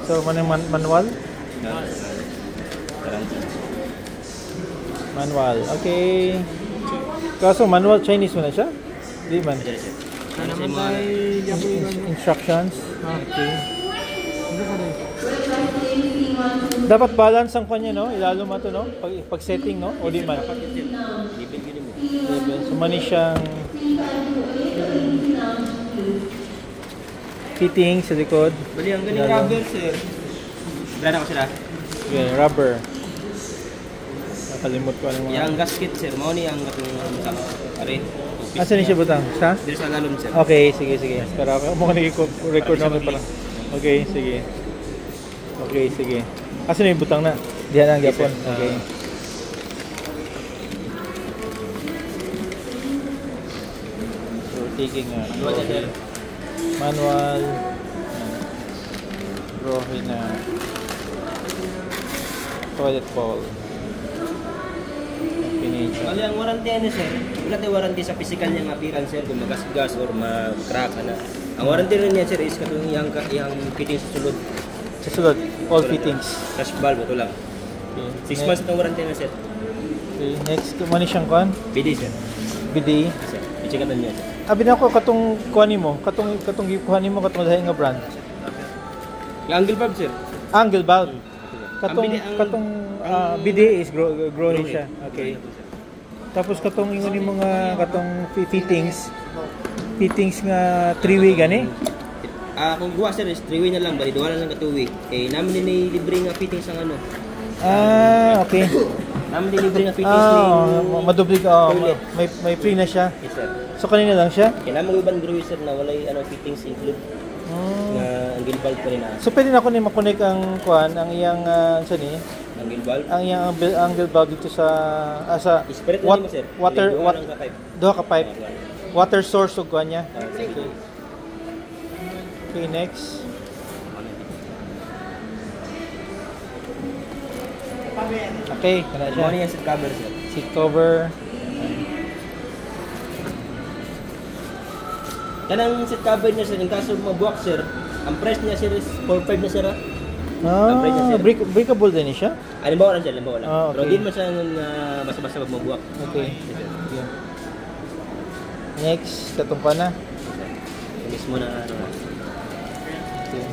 So, manual? Manual. Okay. Kaso manual Chinese mo na siya? Di man. Instructions. Okay. Dapat balance ang kanya, no? Ilalo mo ito, no? Pag setting, no? O di man. So, mani siyang fitting sa likod. Bali, ang galing rubber, sir. Brada ko sila. Yeah, rubber. Nakalimot ko ang mga... Yang gasket, sir. Mao ni ang katong are. Asan siya butang? Sa? Dito sa lalom, sir. Okay, sige. Pero ako mo nag-record naman pala. Okay, sige. Okay, sige. Asan yung butang na? Diyan ang gapon. Okay. So, taking manual. Drawing na toilet bowl. Bali, ang warranty ano, sir? Wala tayo warranty sa physical niyang appearance, sir. Kung magasgas or mag-crack, ano. Ang warranty rin niya, sir, is katong yung fitting sa sulod. Sa sulod, all fittings. Cash valve, ito lang. Okay. 6 months itong warranty na, sir. Okay, next, mani siyang kuhan? BD, sir. BD? Sir, i-checkatan niya, sir. Abi na ako, katong kuhanin mo, katong kuhanin mo, katong dahil nga brand. Yung angle valve, sir. Angle valve. Katong BD is growing siya. Okay. Tapos katong ingon ni mga katong fittings nga 3-way gani. Kung guwa, sir, is 3-way na lang, bali duha na lang ka 2-way. Eh namin din libre nga fittings ang ano. Okay. Namin din libre nga fittings ni madubli ka. May free na siya. Yes, sir. So kanina lang siya. Kaya naman ibang grower, sir, na walay fittings include. Nga angle valve pa rin na. So pwede na ako ni makonek ang kuan, ang iyang angle valve. Ang iyang angle valve dito sa Spirit na mo, sir. Water duha ka pipe. Water source ug kuan niya. Okay, next. Okay, kana siya. Ano yung seat cover, sir? Seat cover. Kanang seat cover niya, sir, in kaso mabuwak, sir, ang price niya, sir, is 4.5 na, sir, ha? Breakable din siya? Limbawa lang, sir, limbawa lang. Okay. Pero di man siya basta-basta mabuwak. Okay. Yeah. Next, katong pa na. Mismo na, ano. Okay.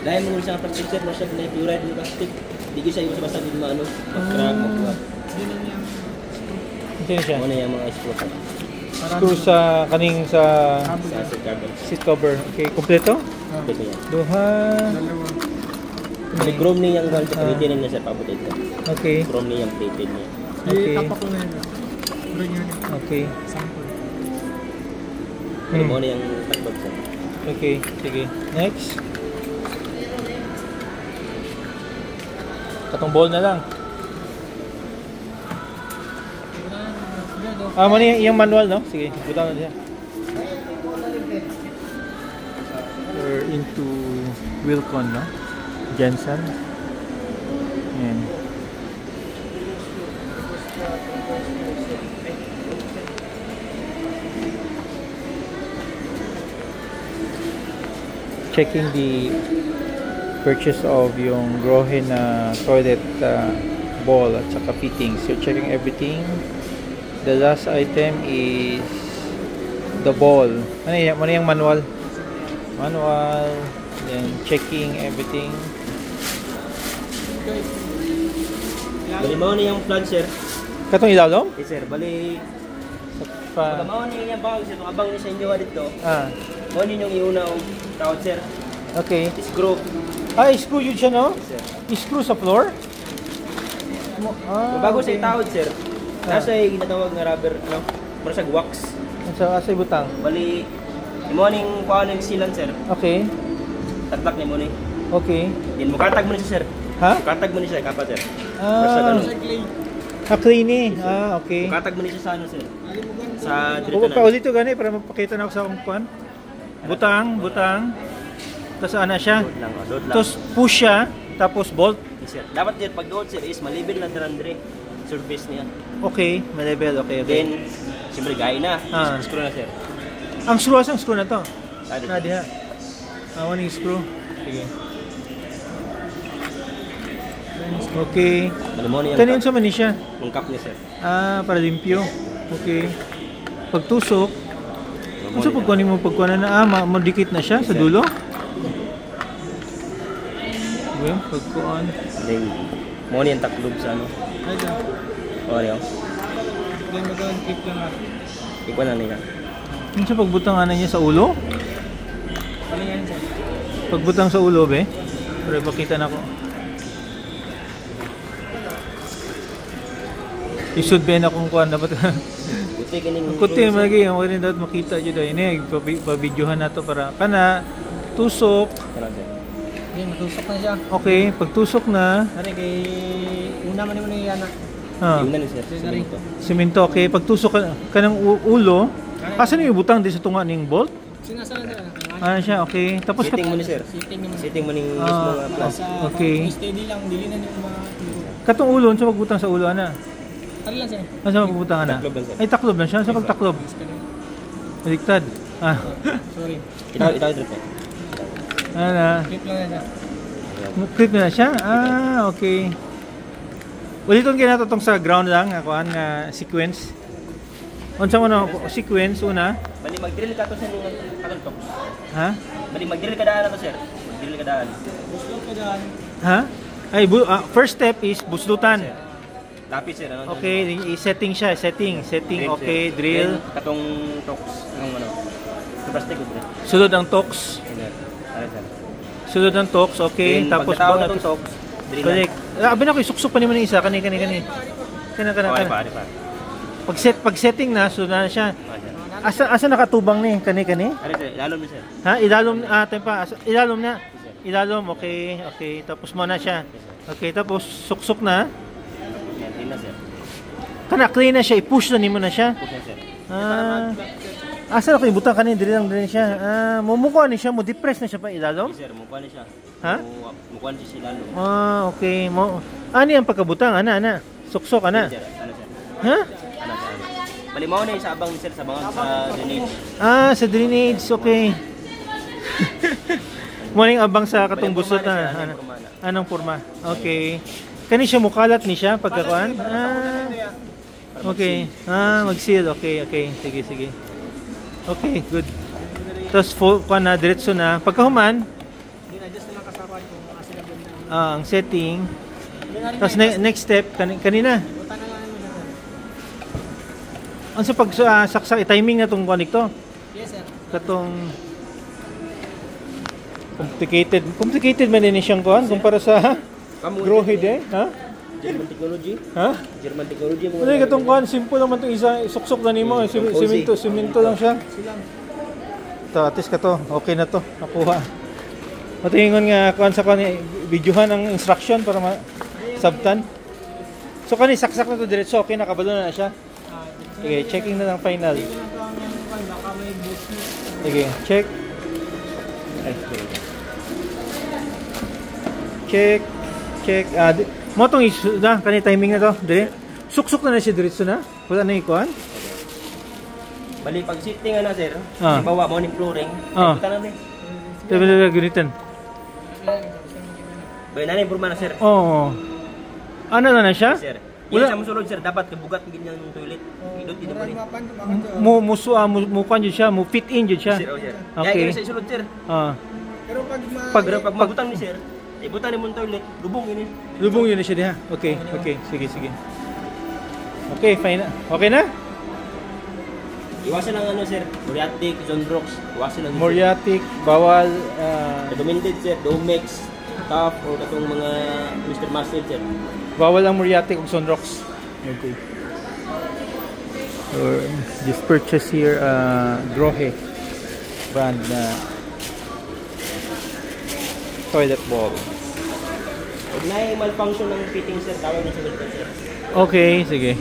Dahil mo siya plastic, sir, na siya na fluoride ng plastic. Di siya yung basta-basta din maano, mag-crack, mabuwak. Sino siya? Ano yung mga screw, sir? Screw sa kaning sa seat cover. Seat cover. Okay, kompleto? Kompleto yan. Duha. May chrome niya yung valve, plated niya, sir, pabutin ko. Okay. Chrome niya yung plated niya. Okay. Okay. Pero mo na yung tagbag, sir. Okay, sige. Next. Katong ball na lang. Mani yung manual, no? Sige, butang na siya. We're into Wilcon, no? Jensen. Ayan. Checking the purchase of yung Grohe na toilet ball at saka fittings. So checking everything. The last item is the ball. Ano yung manual? Manual. Then checking everything. Bali mo na yung plug, sir. Katong ilalom? Yes, sir. Bali pag mo na yung bang, sir. Abang ni sa inyo dito. Mo ni yung iuna ang tawad, sir. Okay. Screw. Screw yun siya, no? Yes, sir. Screw sa floor? Bago okay. sa tawad, sir. Nasa ginatawag nga rubber, ano? Para sa wax. Asa butang? Bali, mo ning kuha ng sealant, sir. Okay. Tatlak ni mo ni. Okay. Din mo katag mo ni siya, sir. Ha? Katag mo ni siya kapat, sir. Basta ganun. Clean eh. Okay. Katag mo ni siya sa ano, sir. Sa direct na. Dito gani para mapakita na ako sa akong kuan. Butang. Tapos ana siya. Load lang. Tapos push siya, tapos bolt. Yes, sir. Dapat din pag doon, sir, is malibel na dirandre. Surface niya. Okay, may level. Okay. Then, siyempre gaya na. Ah. Screw na, sir. Ang screw na to? Na diha. One screw. Sige. Okay. Kanin sa man siya. Yung cup niya, sir. Para limpyo. Okay. Pagtusok, unsa pagkunin mo pagkunan na madikit na siya sa dulo? Okay, pagkuan. Then mo ni ang taklob sa ano. Oreo. Then magawin clip lang natin. Ikaw na nila. Unsa pagbutang ana niya sa ulo? Ano yan, sir? Pagbutang sa ulo, be. Pero pakita na ko. Isud ba na kung kuan dapat. Kuti kining Kuti lagi ang rin dapat makita jud ini pa-videohan nato para kana tusok. Yan, natusok na siya. Okay, pagtusok na. Ari kay una man mo ni ana. Yung na ni sir. Semento. Okay, pagtusok kanang ulo. Asan yung butang di sa tunga ning bolt? Sinasala Ah, siya, okay. Tapos setting mo ni sir. Setting mo ning mismo plus. Okay. Steady lang, dili na ni mga Katong ulo, unsa magbutang sa ulo ana? Ano lang sir? Asa magbutang ana? Ay taklob na siya. Sa pagtaklob. Baliktad. Sorry. Itaw drip. Ana. Clip lang na siya. Clip na siya? Okay. Uliton kinatotong sa ground lang, ako nga sequence. Unsa mo na sequence una? Bali mag-drill ka to sa katong tox. Ha? Bali mag-drill ka daan to sir. Mag-drill ka daan. Buslot ka daan. Ha? Ay, first step is buslutan. Lapis sir, ano? Okay, i-setting siya, setting, okay, drill. Then, katong tox ng ano. Plastic drill. Sulod ang tox. Sulod ang tox, okay. Then, tapos pagkatawag na itong tox, drill na. correct. Abi na ko isuksok pa naman ng isa, kani. Kana. Pag setting na, sulod na siya. Asa nakatubang ni, kani. Ari sir, ilalom ni sir. Ha, ilalom ilalom na. Ilalom, okay. Tapos mo na siya. Okay, tapos suksok na. Yan na sir. Kana clean na siya, i-push na nimo na siya. Push na sir. Asa na ko ibutang kani diri lang siya. Mumukuha ni siya, mo depress na siya pa ilalom. Sir, mukuha ni siya. Ha? Mukuha ni siya ilalom. Okay. Ani ang pagkabutang ana. Suksok ana. Sir, ano sir? Ha? Ano sir? Bali mao na sa abang ni sir sa bangang sa drainage. Sa drainage, okay. Morning abang sa katong gusot na. Anong forma? Okay. Kani siya mukalat ni siya pagkakuan? Okay. Mag-seal. Okay. Sige. Okay, good. Tapos kuan na diretso na. Pagkahuman, Adjust na kasapan ko kasi ang setting. Tapos next step kanina. Ano sa pagsaksak timing na tong connector? Yes sir. Katong complicated man din siyang kuan kumpara sa grow head ha? German technology. Ha? German technology mo. Ano katong kuan simple lang man tong isa suksok na nimo semento lang siya. Ito at least kato okay na to nakuha. Matingon nga kuan sa kuan videohan ang instruction para sabtan. So kani saksak na to diretso okay nakabalo na siya. Sige, checking na lang final. Sige, check. Check. Mo tong na kani timing na to. Dire. Suksok na siya diretso na. Wala na ikuan. Bali pag sitting na sir. Bawa mo ni flooring. Kita na ni. Tebel gunitan. Bali na ni burma na sir. Oo. Ano na siya? Sir. Wala sa musulod sir dapat kabugat gid yung toilet. Idot din bali. Mo kan jud siya, mo fit in jud siya. Okay. Sa isulod sir. Pero pag mabutang ni sir, ibutang ni mo toilet, lubong ini. Lubong yun na siya diha. Okay. Sige. Okay, fine na. Okay na? Iwasan lang ano sir, Moriatic, Zonrox. Iwasan lang. Moriatic, bawal recommended sir, Domex, Tough or katong mga Mr. Muscle sir. Bawal ang Moriatic ug Sunrox. Okay. Or just purchase here Grohe brand na toilet bowl. Pag na malfunction ng fitting sir, tawag na sa sir. Okay, sige.